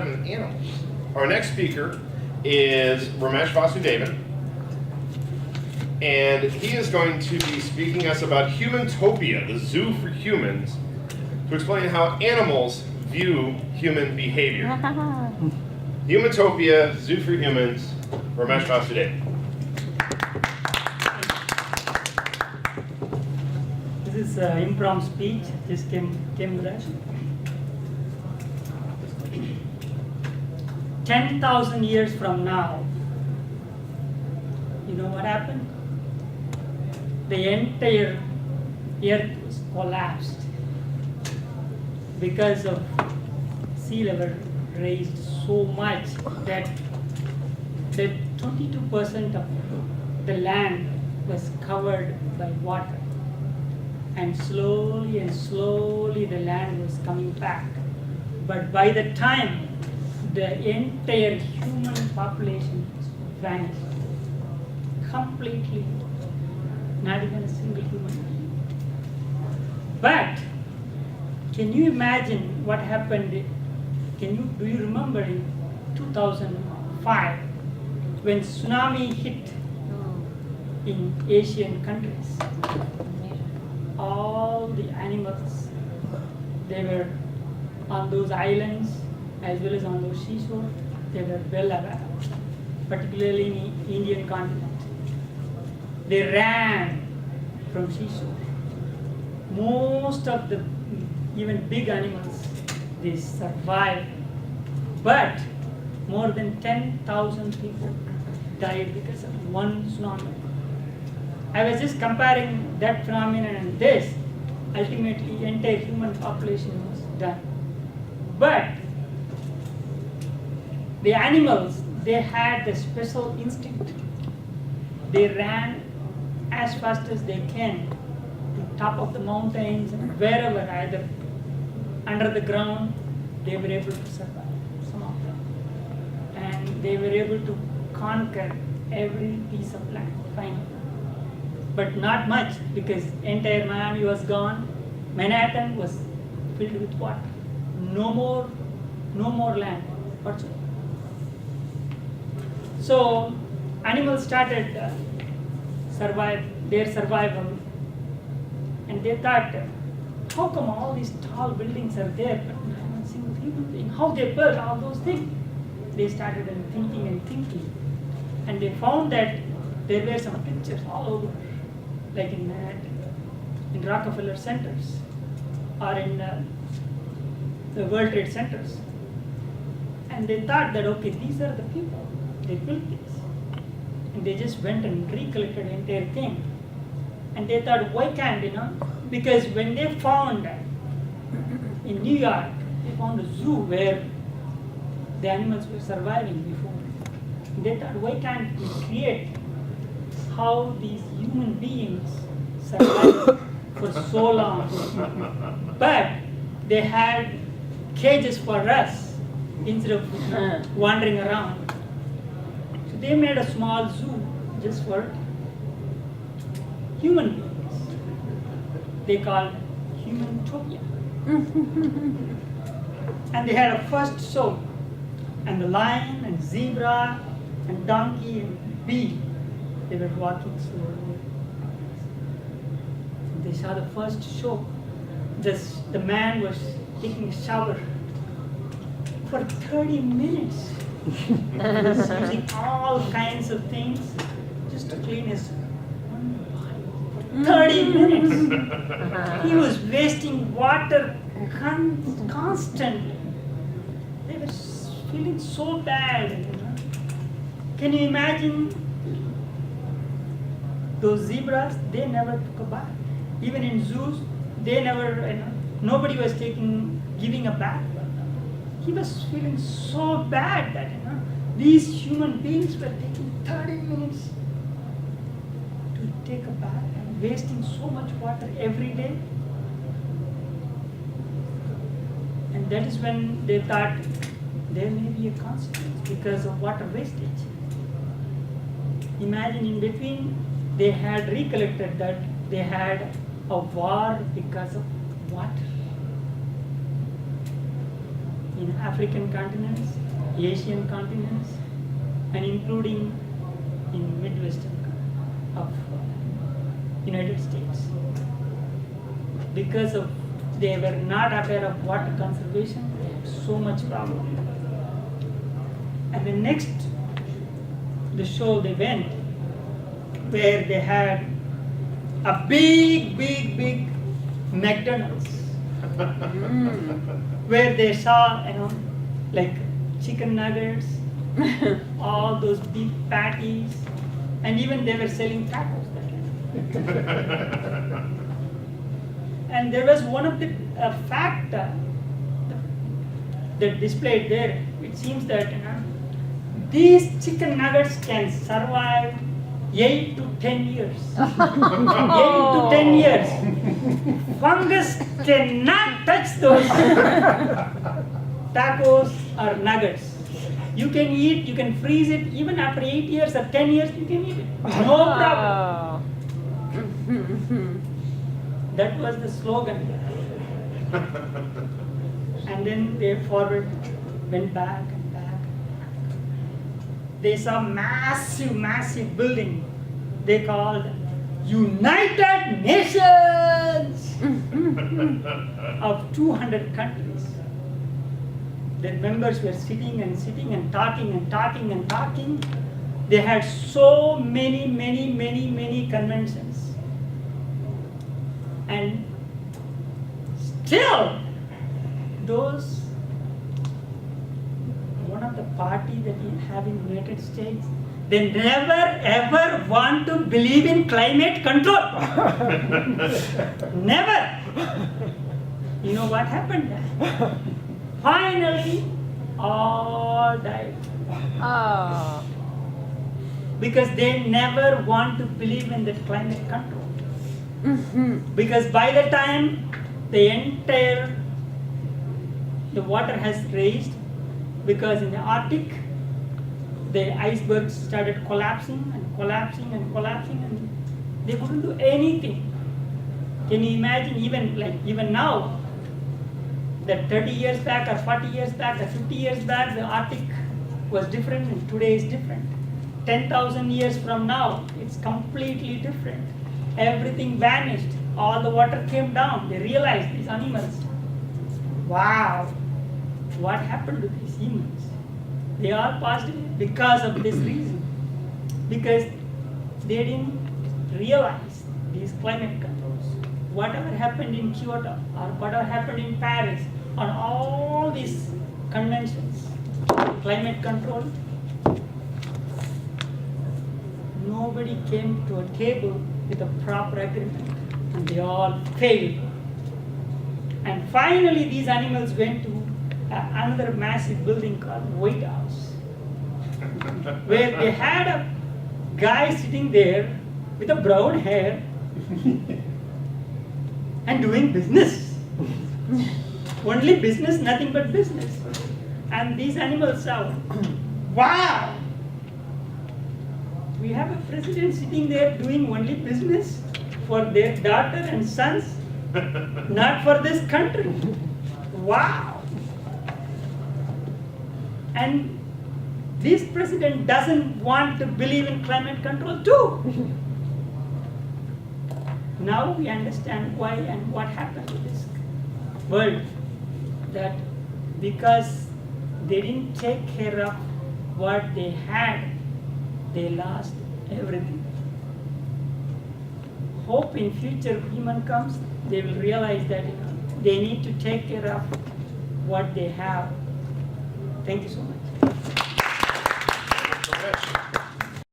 happen to animals. Our next speaker is Ramish Speech, and he is going to be speaking us about Humantopia, the zoo for humans, to explain how animals view human behavior. Humantopia, zoo for humans, Ramish Speech. This is impromptu speech. Just came with us. 10,000 years from now, you know what happened? The entire earth was collapsed because of sea level raised so much that 22% of the land was covered by water. And slowly the land was coming back. But by the time the entire human population vanished, completely, not even a single human being. But can you imagine what happened? Do you remember in 2005 when tsunami hit in Asian countries? All the animals, they were on those islands as well as on those seashore, they were well aware, particularly in the Indian continent. They ran from seashore. Most of the even big animals, they survived, but more than 10,000 people died because of one tsunami. I was just comparing that phenomenon and this. Ultimately, entire human population was done. But the animals, they had the special instinct. They ran as fast as they can to top of the mountains and wherever, either under the ground, they were able to survive, some of them. And they were able to conquer every piece of land, finally. But not much, because entire Miami was gone. Manhattan was filled with water. No more land whatsoever. So animals started their survival, and they thought, how come all these tall buildings are there, but not one single human being? How they built all those things? They started thinking, and they found that there were some pictures all over, like in Rockefeller centers or in the World Trade Centers. And they thought that, okay, these are the people, they built this. And they just went and recollected the entire thing. And they thought, why can't, because when they found in New York, they found a zoo where the animals were surviving before. And they thought, why can't we create how these human beings survived for so long? But they had cages for us instead of wandering around. So they made a small zoo just for human beings. They called Humantopia. And they had a first show. And the lion and zebra and donkey and bee, they were walking slowly. They saw the first show. The man was taking a shower for 30 minutes. He was using all kinds of things just to clean his body. 30 minutes. He was wasting water constantly. They were feeling so bad. Can you imagine those zebras? They never took a bath. Even in zoos, they never, nobody was giving a bath. He was feeling so bad that these human beings were taking 30 minutes to take a bath and wasting so much water every day. And that is when they thought there may be a consequence because of water wastage. Imagine in between, they had recollected that they had a war because of water. in African continents, Asian continents, and including in Midwestern of United States. Because of they were not aware of water conservation, they had so much problem. And the next, the show they went, where they had a big McDonald's, where they saw, like chicken nuggets, all those beef patties, and even they were selling tacos there. And there was one of the fact that displayed there. It seems that these chicken nuggets can survive 8 to 10 years. 8 to 10 years. Fungus cannot touch those tacos or nuggets. You can eat, you can freeze it, even after 8 years or 10 years, you can eat it. No problem. That was the slogan. And then they went back and back. They saw massive building they called United Nations of 200 countries. Their members were sitting and talking. They had so many conventions. And still, one of the party that we have in the United States, they never ever want to believe in climate control. Never. You know what happened? Finally, all died. Oh. Because they never want to believe in the climate control. Because by the time the water has raised, because in the Arctic, the icebergs started collapsing, and they couldn't do anything. Can you imagine even now, that 30 years back or 40 years back or 50 years back, the Arctic was different and today is different. 10,000 years from now, it's completely different. Everything vanished. All the water came down. They realized, these animals, wow, what happened to these humans? They all passed away because of this reason. Because they didn't realize these climate controls. Whatever happened in Kyoto or whatever happened in Paris, on all these conventions, climate control, nobody came to a table with a proper agreement, and they all failed. And finally, these animals went to another massive building called White House, where they had a guy sitting there with a brown hair and doing business. Only business, nothing but business. And these animals saw, wow! We have a president sitting there doing only business for their daughter and sons, not for this country. Wow! And this president doesn't want to believe in climate control too. Now we understand why and what happened to this world. That because they didn't take care of what they had, they lost everything. Hope in future human comes, they will realize that they need to take care of what they have. Thank you so much. Thank you so much.